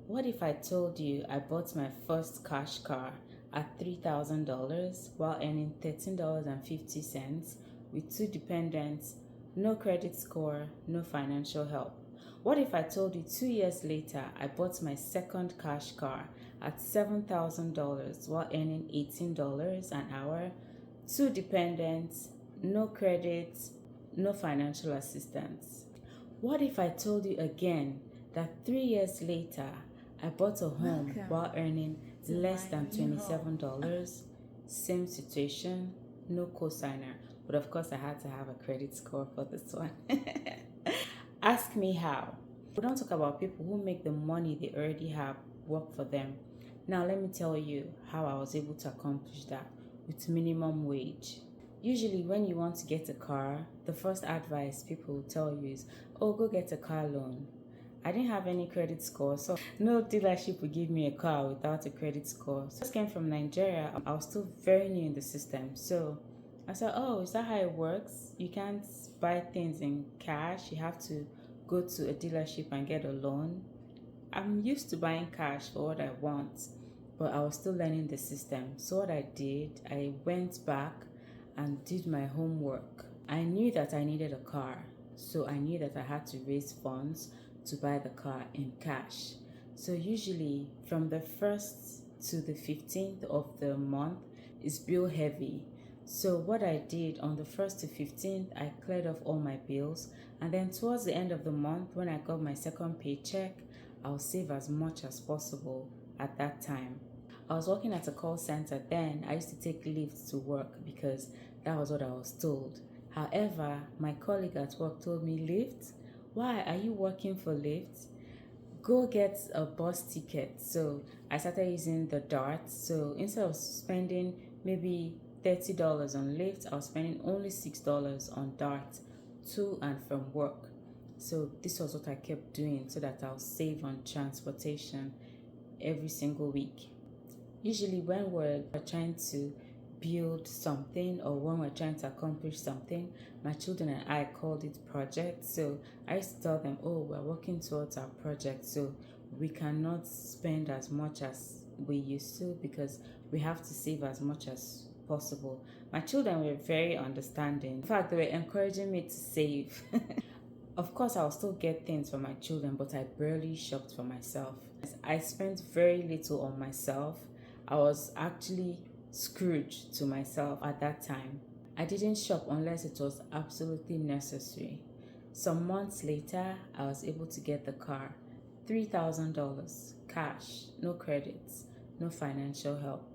What if I told you I bought my first cash car at $3,000 while earning $13.50 with two dependents, no credit score, no financial help? What if I told you 2 years later I bought my second cash car at $7,000 while earning $18 an hour, two dependents, no credit, no financial assistance? What if I told you again that 3 years later I bought a home while earning less than $27? Same situation, no cosigner, but of course I had to have a credit score for this one. Ask me how. We don't talk about people who make the money they already have work for them. Now let me tell you how I was able to accomplish that with minimum wage. Usually when you want to get a car, the first advice people will tell you is, oh, go get a car loan. I didn't have any credit score, so no dealership would give me a car without a credit score. So I just came from Nigeria. I was still very new in the system. So I said, oh, is that how it works? You can't buy things in cash. You have to go to a dealership and get a loan. I'm used to buying cash for what I want, but I was still learning the system. So what I did, I went back and did my homework. I knew that I needed a car, so I knew that I had to raise funds to buy the car in cash. So usually from the 1st to the 15th of the month is bill heavy. So what I did on the 1st to 15th, I cleared off all my bills, and then towards the end of the month when I got my second paycheck, I'll save as much as possible at that time. I was working at a call center then. I used to take Lyft to work because that was what I was told. However, my colleague at work told me, Lyft? Why are you working for Lyft? Go get a bus ticket. So I started using the Dart. So instead of spending maybe $30 on Lyft, I was spending only $6 on Dart to and from work. So this was what I kept doing so that I'll save on transportation every single week. Usually when we're trying to build something or when we're trying to accomplish something, my children and I called it project. So I used to tell them, oh, we're working towards our project, so we cannot spend as much as we used to because we have to save as much as possible. My children were very understanding. In fact, they were encouraging me to save. Of course, I'll still get things for my children, but I barely shopped for myself. I spent very little on myself. I was actually Scrooge to myself at that time. I didn't shop unless it was absolutely necessary. Some months later, I was able to get the car. $3,000 cash, no credits, no financial help.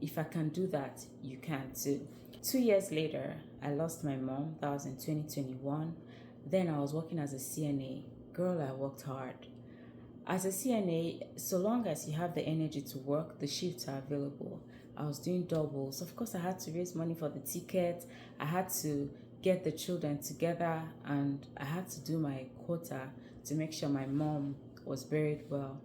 If I can do that, you can too. 2 years later, I lost my mom. That was in 2021. Then I was working as a CNA. Girl, I worked hard. As a CNA, so long as you have the energy to work, the shifts are available. I was doing doubles. Of course, I had to raise money for the ticket. I had to get the children together, and I had to do my quota to make sure my mom was buried well.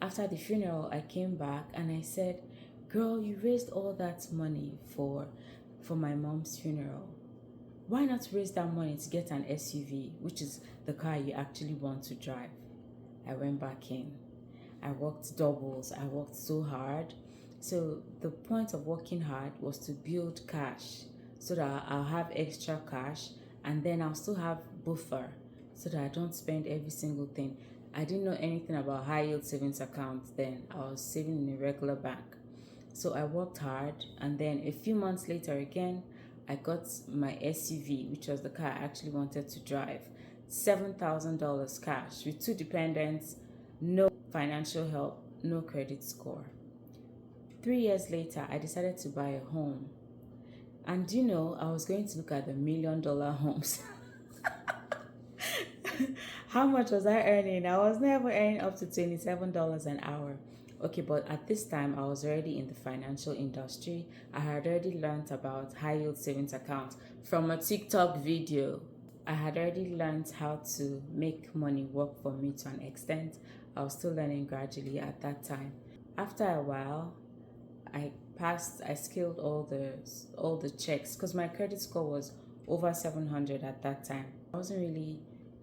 After the funeral, I came back and I said, girl, you raised all that money for my mom's funeral. Why not raise that money to get an SUV, which is the car you actually want to drive? I went back in. I worked doubles. I worked so hard. So the point of working hard was to build cash so that I'll have extra cash, and then I'll still have buffer so that I don't spend every single thing. I didn't know anything about high yield savings accounts then. I was saving in a regular bank. So I worked hard, and then a few months later again, I got my SUV, which was the car I actually wanted to drive. $7,000 cash with two dependents, no financial help, no credit score. 3 years later, I decided to buy a home. And you know, I was going to look at the $1 million homes. How much was I earning? I was never earning up to $27 an hour. Okay, but at this time, I was already in the financial industry. I had already learned about high yield savings accounts from a TikTok video. I had already learned how to make money work for me to an extent. I was still learning gradually at that time. After a while, I scaled all the checks because my credit score was over 700 at that time. I wasn't really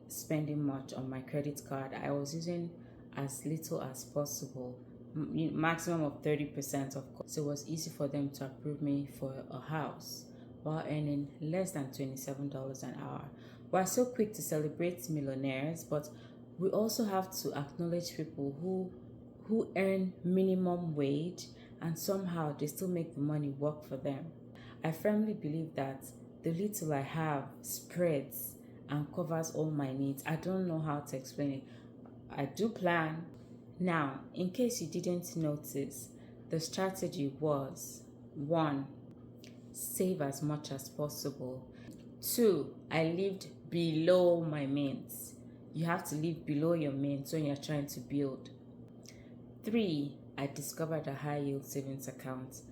spending much on my credit card. I was using as little as possible, maximum of 30% of course. So it was easy for them to approve me for a house while earning less than $27 an hour. We're so quick to celebrate millionaires, but we also have to acknowledge people who earn minimum wage and somehow they still make the money work for them. I firmly believe that the little I have spreads and covers all my needs. I don't know how to explain it. I do plan. Now, in case you didn't notice, the strategy was 1. Save as much as possible. 2. I lived below my means. You have to live below your means when you're trying to build. 3. I discovered a high yield savings account.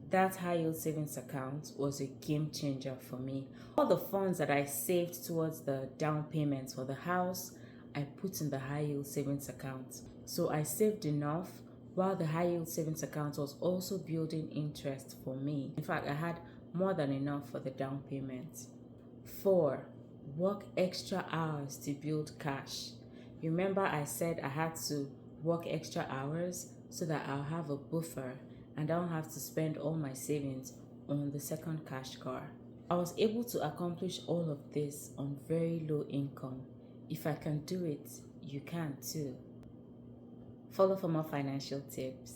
That high yield savings account was a game changer for me. All the funds that I saved towards the down payments for the house, I put in the high yield savings account. So I saved enough while the high yield savings account was also building interest for me. In fact, I had more than enough for the down payment. 4. Work extra hours to build cash. Remember I said I had to work extra hours so that I'll have a buffer and I don't have to spend all my savings on the second cash car. I was able to accomplish all of this on very low income. If I can do it, you can too. Follow for more financial tips.